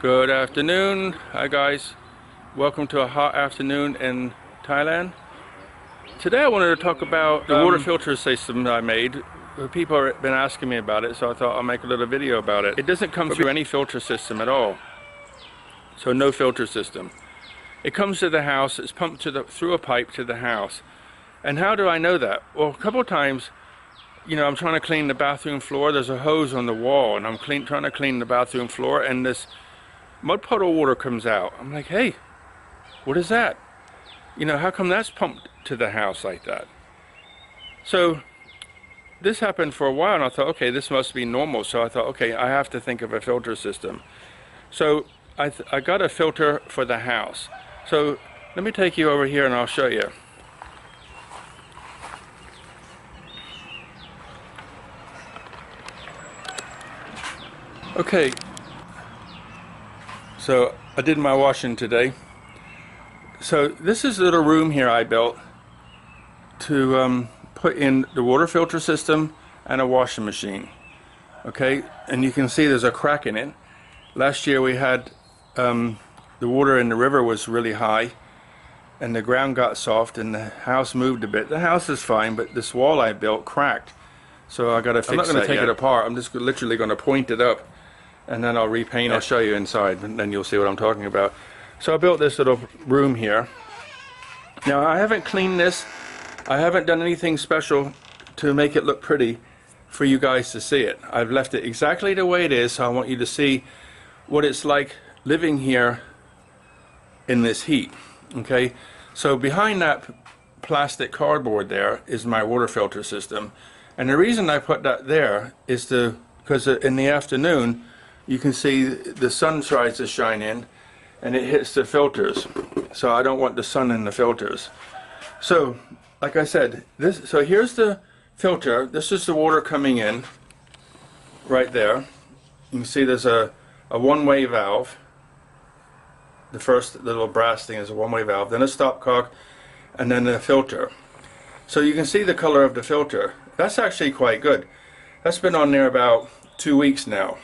Good afternoon. Hi guys. Welcome to a hot afternoon in Thailand. Today I wanted to talk about the water filter system that I made. People have been asking me about it, so I thought I'll make a little video about it. It doesn't come through any filter system at all. So no filter system. It comes to the house, it's pumped through a pipe to the house. And how do I know that? Well, a couple of times, I'm trying to clean the bathroom floor. There's a hose on the wall and I'm trying to clean the bathroom floor, and this mud puddle water comes out. I'm like, hey, what is that? How come that's pumped to the house like that? So this happened for a while and I thought, okay, this must be normal. So I thought, okay, I have to think of a filter system. So I got a filter for the house. So let me take you over here and I'll show you. Okay, so I did my washing today. So this is a little room here I built to put in the water filter system and a washing machine. Okay, and you can see there's a crack in it. Last year we had the water in the river was really high and the ground got soft and the house moved a bit. The house is fine, but this wall I built cracked. So I gotta fix it. I'm not gonna take it apart. I'm just literally gonna point it up and then I'll repaint it. I'll show you inside and then you'll see what I'm talking about. So I built this little room here. Now I haven't cleaned this. I haven't done anything special to make it look pretty for you guys to see it. I've left it exactly the way it is, so I want you to see what it's like living here in this heat. Okay, so behind that plastic cardboard there is my water filter system, and the reason I put that there is because in the afternoon you can see the sun tries to shine in and it hits the filters, so I don't want the sun in the filters. So like I said, so here's the filter. This is the water coming in right there. You can see there's a one-way valve. The first little brass thing is a one-way valve, then a stopcock, and then a filter. So you can see the color of the filter. That's actually quite good. That's been on there about 2 weeks now.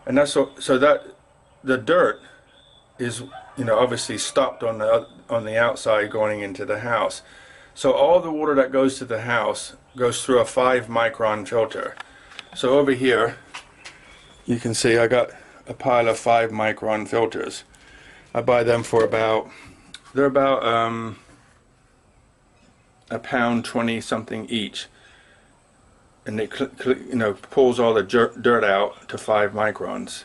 And that's so that the dirt is obviously stopped on the outside going into the house. So all the water that goes to the house goes through a 5-micron filter. So over here you can see I got a pile of 5-micron filters. I buy them for they're about £1.20 something each, and it pulls all the dirt out to 5 microns.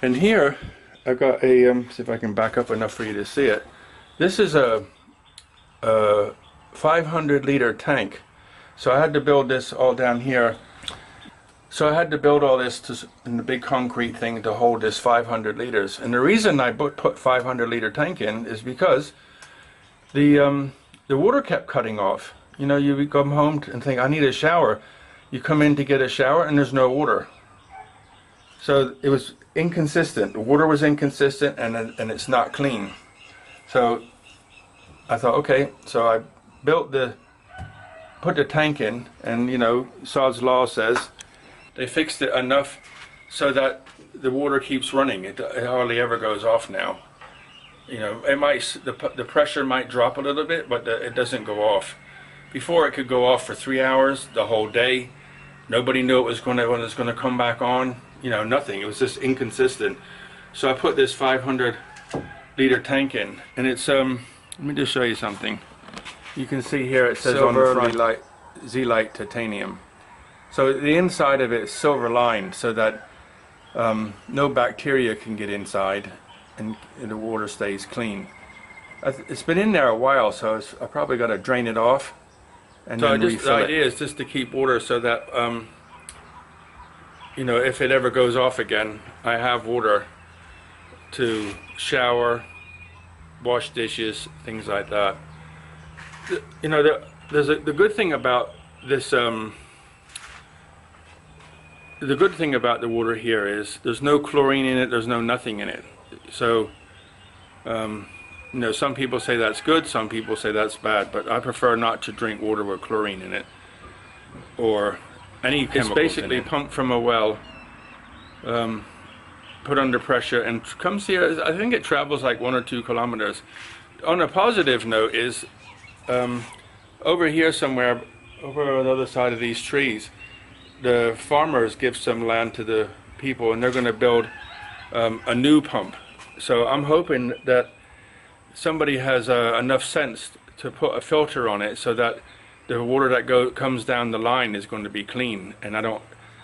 And here I've got a see if I can back up enough for you to see it. This is a 500-liter tank. So I had to build this all down here. So I had to build all this in the big concrete thing to hold this 500 liters. And the reason I put 500-liter tank in is because the water kept cutting off. You come home and think, I need a shower. You come in to get a shower and there's no water. So it was inconsistent. The water was inconsistent and it's not clean. So I thought, okay, so I put the tank in, and Sod's Law says they fixed it enough so that the water keeps running. It hardly ever goes off now. It might, the pressure might drop a little bit, but it doesn't go off. Before it could go off for 3 hours, the whole day. Nobody knew when it was going to come back on. Nothing. It was just inconsistent. So I put this 500-liter tank in, and it's let me just show you something. You can see here it says on the front Z-Lite titanium. So the inside of it is silver lined so that no bacteria can get inside and the water stays clean. It's been in there a while, so I probably got to drain it off and then refill it. The idea is just to keep water so that if it ever goes off again, I have water to shower, wash dishes, things like that. The good thing about this the good thing about the water here is there's no chlorine in it, there's no nothing in it. So some people say that's good, some people say that's bad, but I prefer not to drink water with chlorine in it or any chemicals. It's basically pumped from a well put under pressure and comes here. I think it travels like 1 or 2 kilometers. On a positive note is over here somewhere, over on the other side of these trees, the farmers give some land to the people, and they're going to build a new pump. So I'm hoping that somebody has enough sense to put a filter on it so that the water that comes down the line is going to be clean. And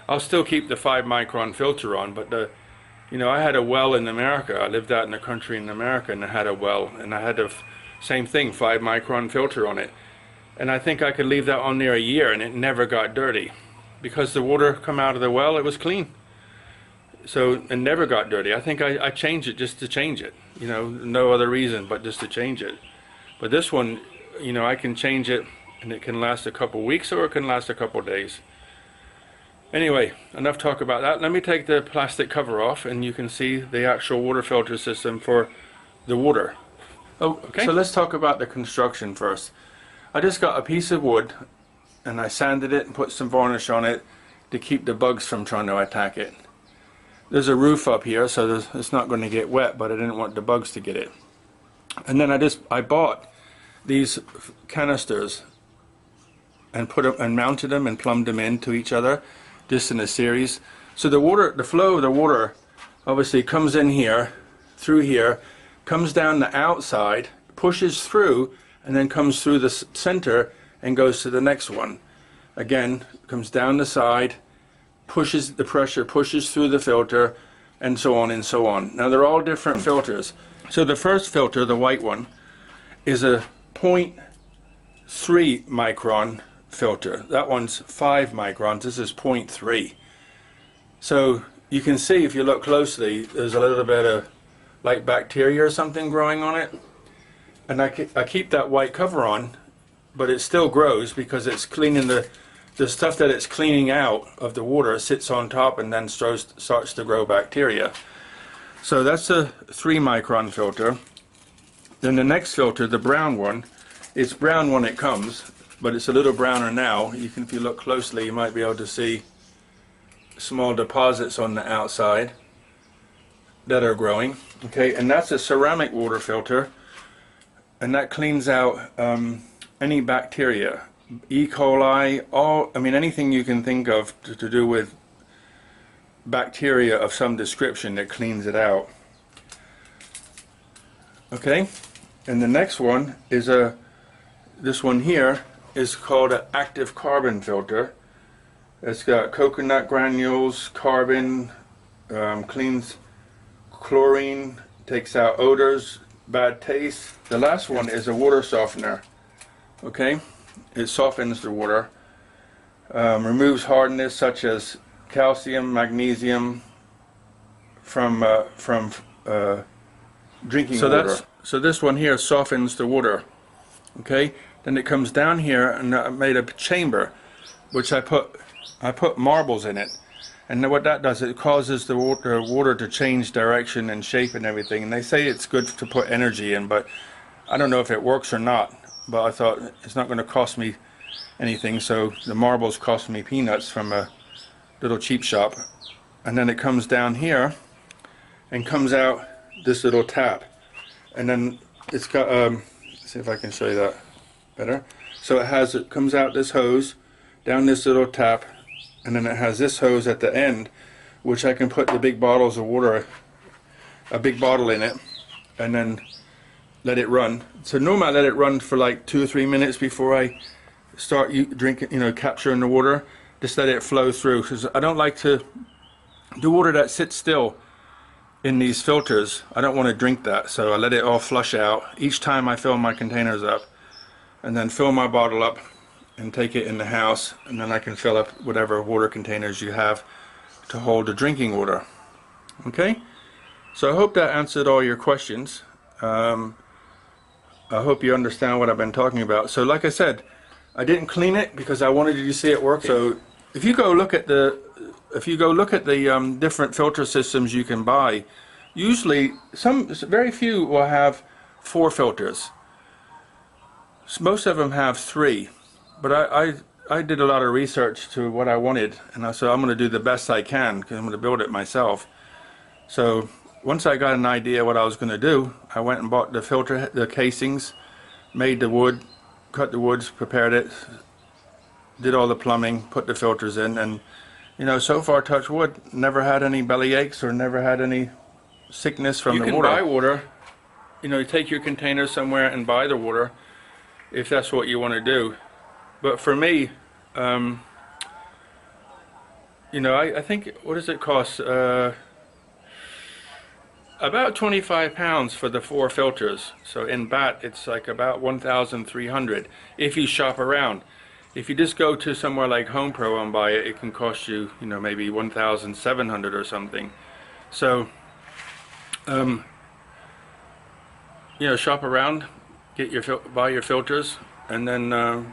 I'll still keep the 5 micron filter on, but I had a well in America. I lived out in the country in America, and I had a well, and I had the same thing, 5 micron filter on it. And I think I could leave that on there a year, and it never got dirty, because the water come out of the well, it was clean. So it never got dirty. I think I changed it just to change it. No other reason but just to change it. But this one, I can change it, and it can last a couple weeks or it can last a couple days. Anyway, enough talk about that. Let me take the plastic cover off, and you can see the actual water filter system for the water. Oh, okay. So let's talk about the construction first. I just got a piece of wood, and I sanded it and put some varnish on it to keep the bugs from trying to attack it. There's a roof up here, so it's not going to get wet, but I didn't want the bugs to get it. And then I bought these canisters and put them and mounted them and plumbed them into each other, just in a series. So the flow of the water obviously comes in here, through here, comes down the outside, pushes through, and then comes through the center and goes to the next one. Again, comes down the side, pushes the pressure, pushes through the filter, and so on and so on. Now they're all different filters. So the first filter, the white one, is a 0.3 micron filter. That one's 5 microns. This is 0.3. So you can see, if you look closely, there's a little bit of like bacteria or something growing on it. And I keep that white cover on, but it still grows because it's cleaning the stuff that it's cleaning out of the water sits on top and then starts to grow bacteria. So that's a 3 micron filter. Then the next filter, the brown one, it's brown when it comes, but it's a little browner now. If you look closely, you might be able to see small deposits on the outside that are growing. Okay, and that's a ceramic water filter, and that cleans out any bacteria. E. coli, anything you can think of to do with bacteria of some description, that cleans it out. Okay, and the next one is this one here is called an active carbon filter. It's got coconut granules, carbon, cleans chlorine, takes out odors, bad taste. The last one is a water softener. Okay, it softens the water, removes hardness such as calcium, magnesium from drinking water. So this one here softens the water. Okay, then it comes down here, and I made a chamber, which I put marbles in it, and then what that does, it causes the water to change direction and shape and everything. And they say it's good to put energy in, but I don't know if it works or not. But I thought it's not going to cost me anything, so the marbles cost me peanuts from a little cheap shop. And then it comes down here and comes out this little tap, and then it's got let's see if I can show you that better. So it comes out this hose down this little tap, and then it has this hose at the end, which I can put the big bottles of water, a big bottle in it, and then let it run. So normally I let it run for like 2 or 3 minutes before I start drinking, capturing the water. Just let it flow through, because I don't like the water that sits still in these filters. I don't want to drink that, so I let it all flush out each time I fill my containers up, and then fill my bottle up and take it in the house, and then I can fill up whatever water containers you have to hold the drinking water. Okay, so I hope that answered all your questions. I hope you understand what I've been talking about. So like I said, I didn't clean it because I wanted you to see it working. So if you go look at the different filter systems you can buy, usually very few will have 4 filters. Most of them have 3, but I did a lot of research to what I wanted, and I said I'm going to do the best I can because I'm going to build it myself. So once I got an idea what I was going to do, I went and bought the filter, the casings, made the wood, cut the woods, prepared it, did all the plumbing, put the filters in, and you know, so far, touch wood, never had any belly aches or never had any sickness from the water. You can buy water, you know, you take your container somewhere and buy the water if that's what you want to do. But for me, you know, I think, what does it cost? About 25 pounds for the 4 filters. So in bat, it's like about 1,300 if you shop around. If you just go to somewhere like Home Pro and buy it, it can cost you, you know, maybe 1,700 or something. So, you know, shop around, get your buy your filters, and then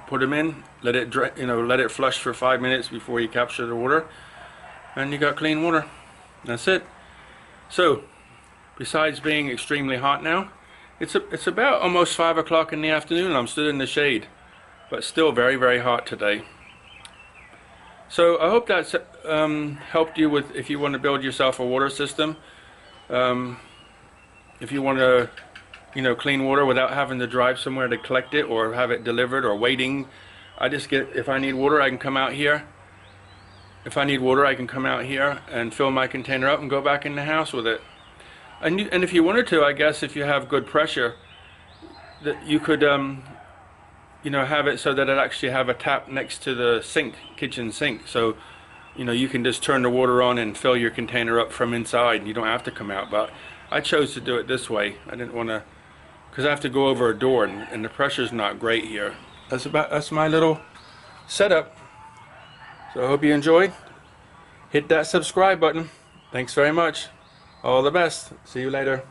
put them in. Let it let it flush for 5 minutes before you capture the water, and you got clean water. That's it. So, besides being extremely hot now, it's about almost 5 o'clock in the afternoon, and I'm stood in the shade. But still very, very hot today. So I hope that's helped you with, if you want to build yourself a water system. If you want to, you know, clean water without having to drive somewhere to collect it or have it delivered or waiting. I just get, if I need water, I can come out here. If I need water, I can come out here and fill my container up and go back in the house with it. And if you wanted to, I guess if you have good pressure, that you could you know, have it so that it actually have a tap next to the sink, kitchen sink. So, you know, you can just turn the water on and fill your container up from inside. You don't have to come out. But I chose to do it this way. I didn't want to, because I have to go over a door, and the pressure's not great here. That's my little setup. So I hope you enjoyed. Hit that subscribe button. Thanks very much. All the best. See you later.